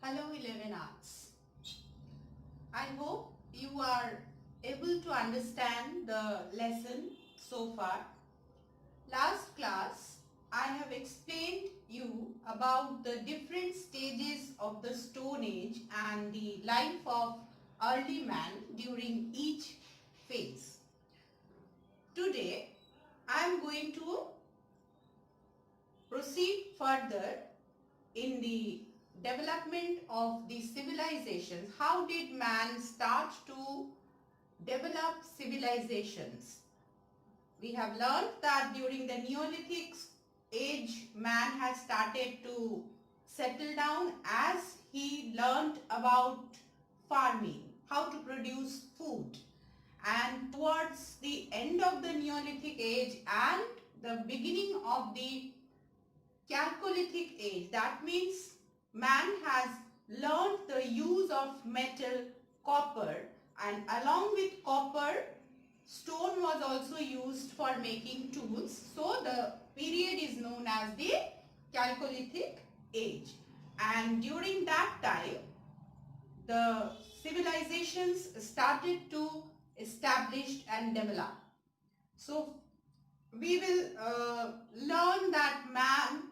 Hello 11 Arts. I hope you are able to understand the lesson so far. Last class I have explained you about the different stages of the Stone Age and the life of early man during each phase. Today I am going to proceed further in the development of the civilizations. How did man start to develop civilizations? We have learned that during the Neolithic age, man has started to settle down as he learned about farming, how to produce food. And towards the end of the Neolithic age and the beginning of the Chalcolithic age, that means man has learned the use of metal, copper, and along with copper, stone was also used for making tools. So the period is known as the Chalcolithic age. And during that time, the civilizations started to establish and develop. So we will learn that man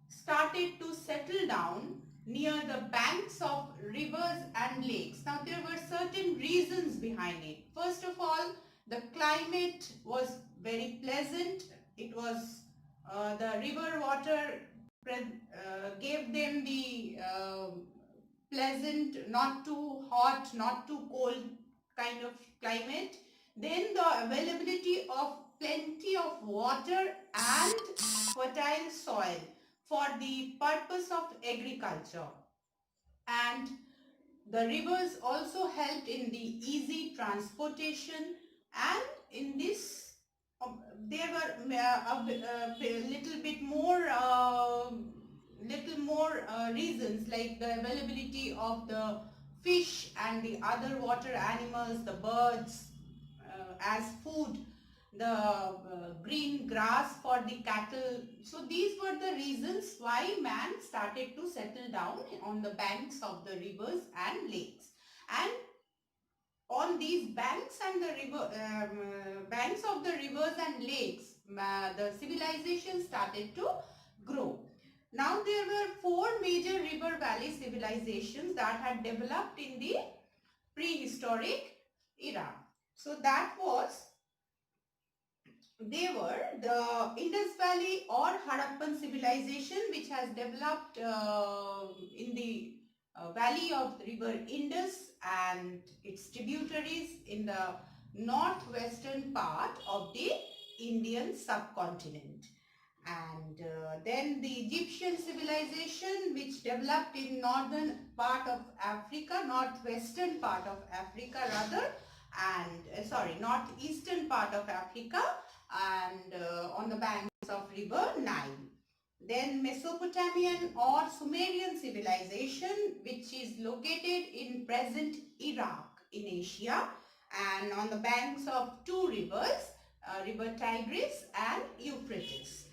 started to settle down near the banks of rivers and lakes. Now there were certain reasons behind it. First of all, the climate was very pleasant. It was the river water gave them the pleasant, not too hot, not too cold kind of climate. Then the availability of plenty of water and fertile soil for the purpose of agriculture. And the rivers also helped in the easy transportation, and in this there were a little bit more reasons like the availability of the fish and the other water animals, the birds as food, the green grass for the cattle. So these were the reasons why man started to settle down on the banks of the rivers and lakes. And on these banks and the banks of the rivers and lakes, the civilization started to grow. Now there were 4 major river valley civilizations that had developed in the prehistoric era. So they were the Indus Valley or Harappan civilization, which has developed in the valley of the river Indus and its tributaries in the northwestern part of the Indian subcontinent. And then the Egyptian civilization, which developed in northern part of Africa, northwestern part of Africa rather, and northeastern part of Africa, and on the banks of river Nile. Then Mesopotamian or Sumerian civilization, which is located in present Iraq in Asia and on the banks of 2 rivers, river Tigris and Euphrates.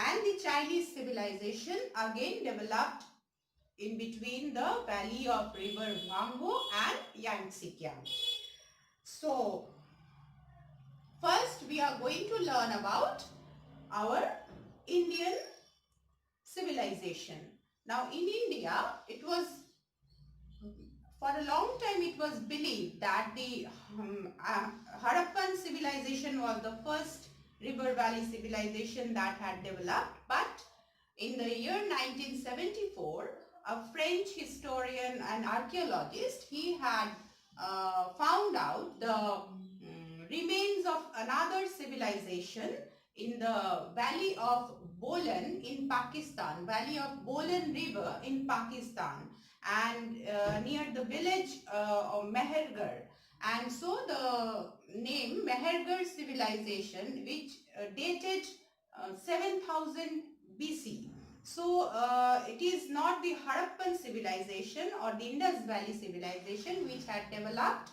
And the Chinese civilization again developed in between the valley of river Huanghe and Yangtze. So first we are going to learn about our Indian civilization. Now in India, it was for a long time it was believed that the Harappan civilization was the first river valley civilization that had developed, but in the year 1974, a French historian and archaeologist, he had found out the remains of another civilization in the valley of Bolan in Pakistan, valley of Bolan river in Pakistan, and near the village of Mehergarh. And so the name Mehergarh civilization, which dated 7000 BC. So it is not the Harappan civilization or the Indus Valley civilization which had developed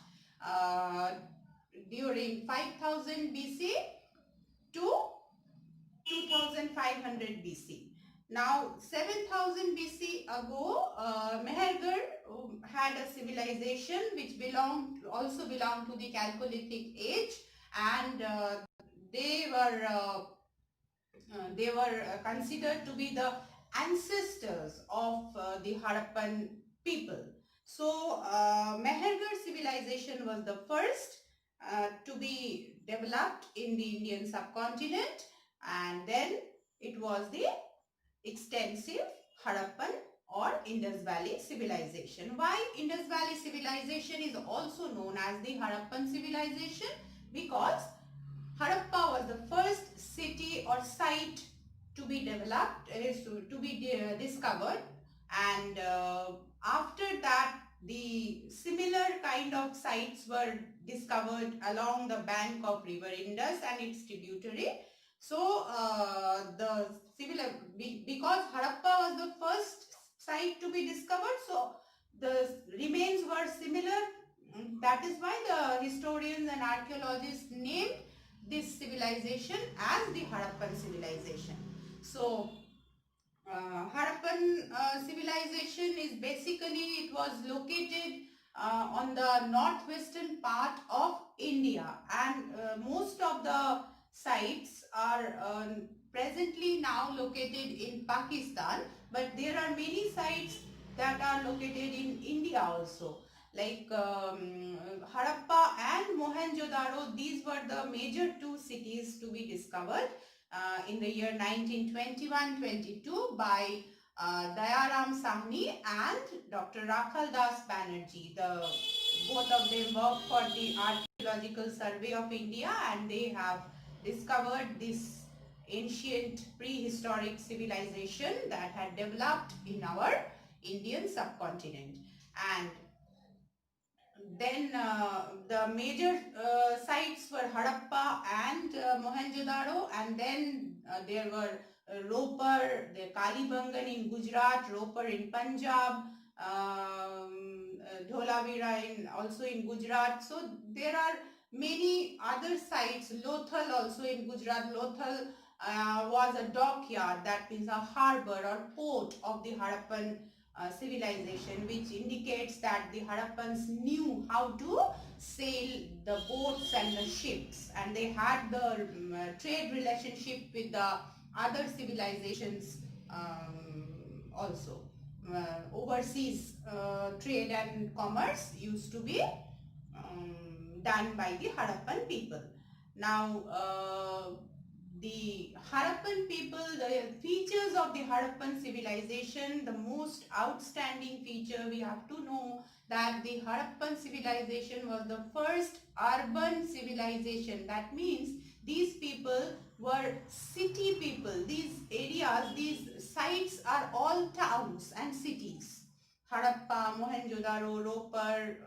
during 5000 BC to 2500 BC. Now 7000 BC ago, Mehergarh had a civilization which also belonged to the Chalcolithic age, and they were considered to be the ancestors of the Harappan people. So Mehergarh civilization was the first to be developed in the Indian subcontinent, and then it was the extensive Harappan or Indus Valley civilization. Why Indus Valley civilization is also known as the Harappan civilization? Because Harappa was the first city or site to be developed, to be discovered, and after that the similar kind of sites were discovered along the bank of river Indus and its tributary. So because Harappa was the first site to be discovered, so the remains were similar. That is why the historians and archaeologists named this civilization as the Harappan civilization. So Harappan civilization is basically, it was located on the northwestern part of India, and most of the sites are presently now located in Pakistan, but there are many sites that are located in India also, like Harappa and Mohenjo-daro. These were the major two cities to be discovered in the year 1921-22 by Dayaram Sahni and Dr. Rakhal Das Banerjee. Both of them worked for the Archaeological Survey of India, and they have discovered this ancient prehistoric civilization that had developed in our Indian subcontinent. And then the major sites were Harappa and Mohenjo-daro, and then there were Ropar, the Kalibangan in Gujarat, Ropar in Punjab, Dholavira also in Gujarat. So there are many other sites. Lothal also in Gujarat. Lothal was a dockyard, that means a harbor or port of the Harappan civilization, which indicates that the Harappans knew how to sail the boats and the ships, and they had the trade relationship with the other civilizations also. Overseas trade and commerce used to be done by the Harappan people. Now the Harappan people, the features of the Harappan civilization, the most outstanding feature we have to know that the Harappan civilization was the first urban civilization. That means these people were city people. These areas, these sites are all towns and cities. Harappa, Mohenjo-daro, Ropar,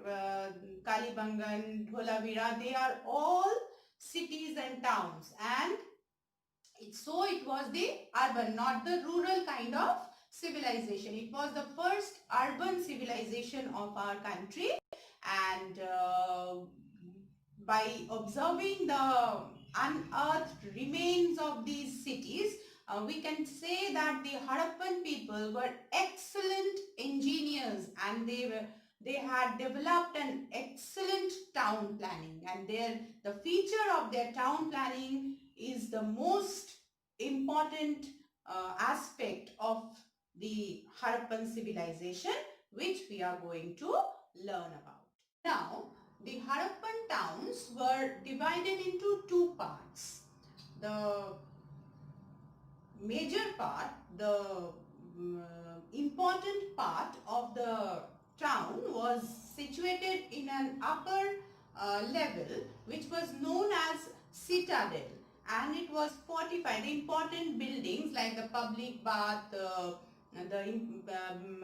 Kalibangan, Dholavira, they are all cities and towns, and so it was the urban, not the rural kind of civilization. It was the first urban civilization of our country, and by observing the unearthed remains of these cities, we can say that the Harappan people were excellent engineers, and they had developed an excellent town planning, and the feature of their town planning is the most important aspect of the Harappan civilization, which we are going to learn about. Now, the Harappan towns were divided into two parts. The major part, the important part of the town was situated in an upper level, which was known as citadel, and it was fortified. The important buildings like the public bath, the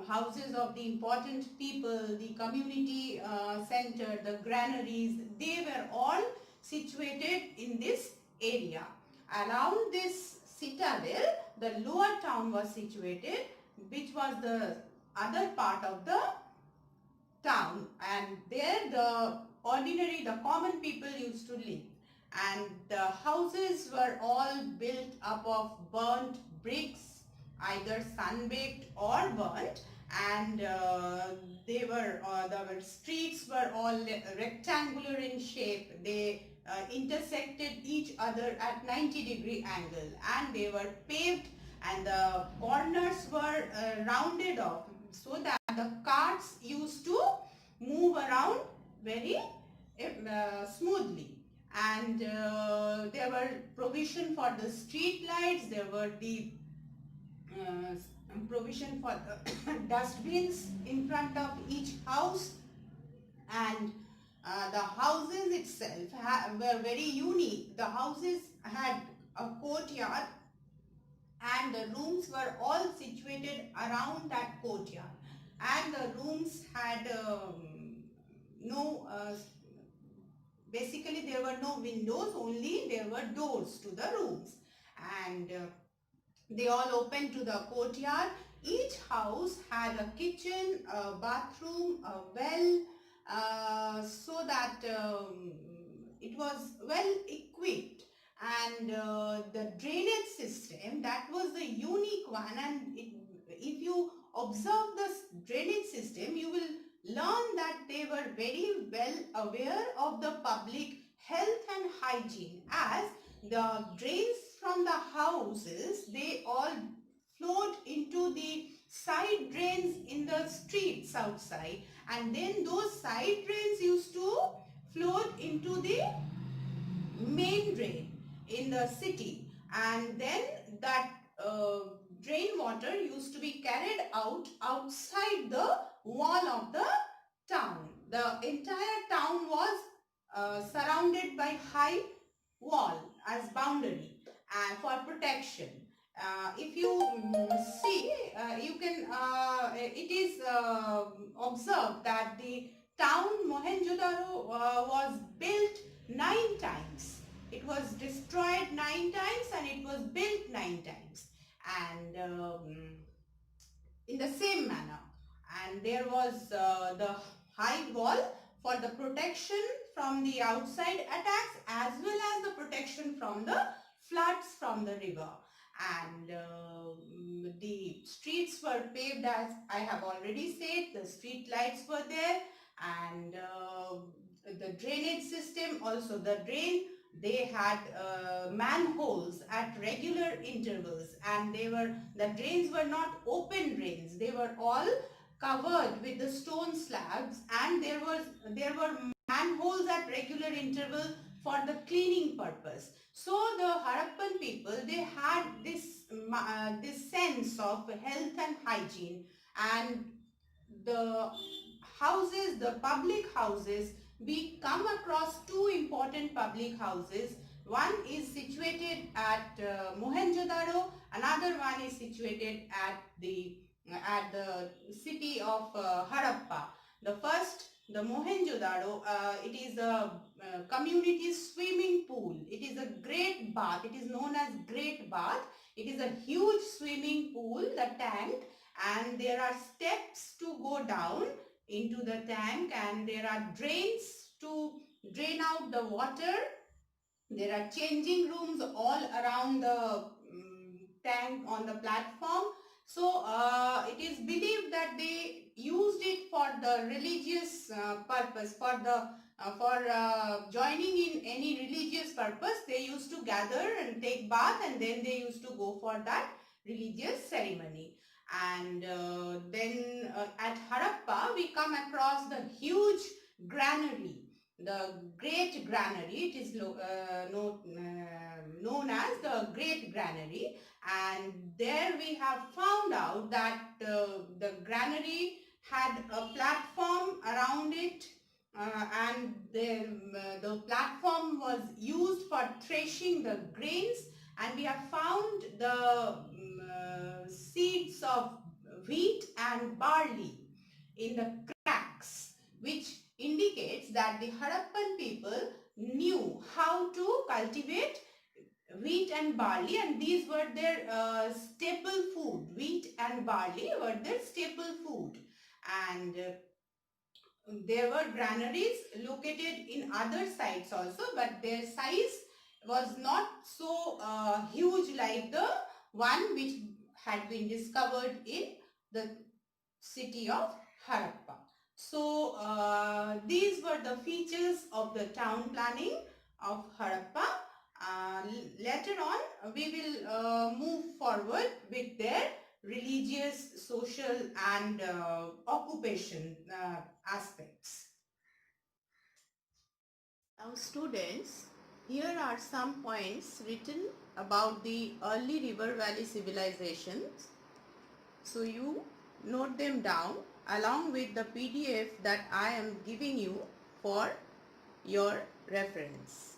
houses of the important people, the community center, the granaries, they were all situated in this area. Around this citadel, the lower town was situated, which was the other part of the town, and there the common people used to live, and the houses were all built up of burnt bricks, either sun-baked or burnt, and the streets were all rectangular in shape. They intersected each other at 90-degree angle, and they were paved, and the corners were rounded off so that the carts used to move around very smoothly. And there were provision for the street lights, there were the provision for the dustbins in front of each house, and the houses itself were very unique. The houses had a courtyard, and the rooms were all situated around that courtyard, and the rooms had no basically there were no windows, only there were doors to the rooms, and they all opened to the courtyard. Each house had a kitchen, a bathroom, a well, so that it was well equipped. And the drainage system, that was the unique one. And if you observe this drainage system, you will learn that they were very well aware of the public health and hygiene, as the drains from the houses, they all flowed into the side drains in the streets outside, and then those side drains used to flow into the main drain in the city, and then that drain water used to be carried out outside the wall of the town. The entire town was surrounded by high wall as boundary and for protection. If you see, you can it is observed that the town Mohenjo-daro was built 9 times. It was destroyed 9 times and it was built 9 times, and in the same manner. And there was the high wall for the protection from the outside attacks, as well as the protection from the floods from the river. And the streets were paved, as I have already said. The street lights were there, and the drainage system also. The drain, they had manholes at regular intervals, and the drains were not open drains. They were all covered with the stone slabs, and there were manholes at regular interval for the cleaning purpose. So the Harappan people, they had this sense of health and hygiene, and the houses, the public houses, we come across 2 important public houses. One is situated at Mohenjo-daro, another one is situated at the city of Harappa. The first, the Mohenjo-daro, it is a community swimming pool. It is a great bath. It is known as Great Bath. It is a huge swimming pool, the tank, and there are steps to go down into the tank, and there are drains to drain out the water. There are changing rooms all around the tank on the platform. So it is believed that they used it for the religious purpose, for joining in any religious purpose. They used to gather and take bath, and then they used to go for that religious ceremony. And then at Harappa, we come across the huge granary, the Great Granary. It is known as the Great Granary, and there we have found out that the granary had a platform around it, and the platform was used for threshing the grains, and we have found the seeds of wheat and barley in the cracks, which indicates that the Harappan people knew how to cultivate wheat and barley, and these were their staple food. Wheat and barley were their staple food, and there were granaries located in other sites also, but their size was not so huge like the one which had been discovered in the city of Harappa. So these were the features of the town planning of Harappa. Later on we will move forward with their religious, social and occupation aspects. Now students, here are some points written about the early river valley civilizations. So you note them down along with the PDF that I am giving you for your reference.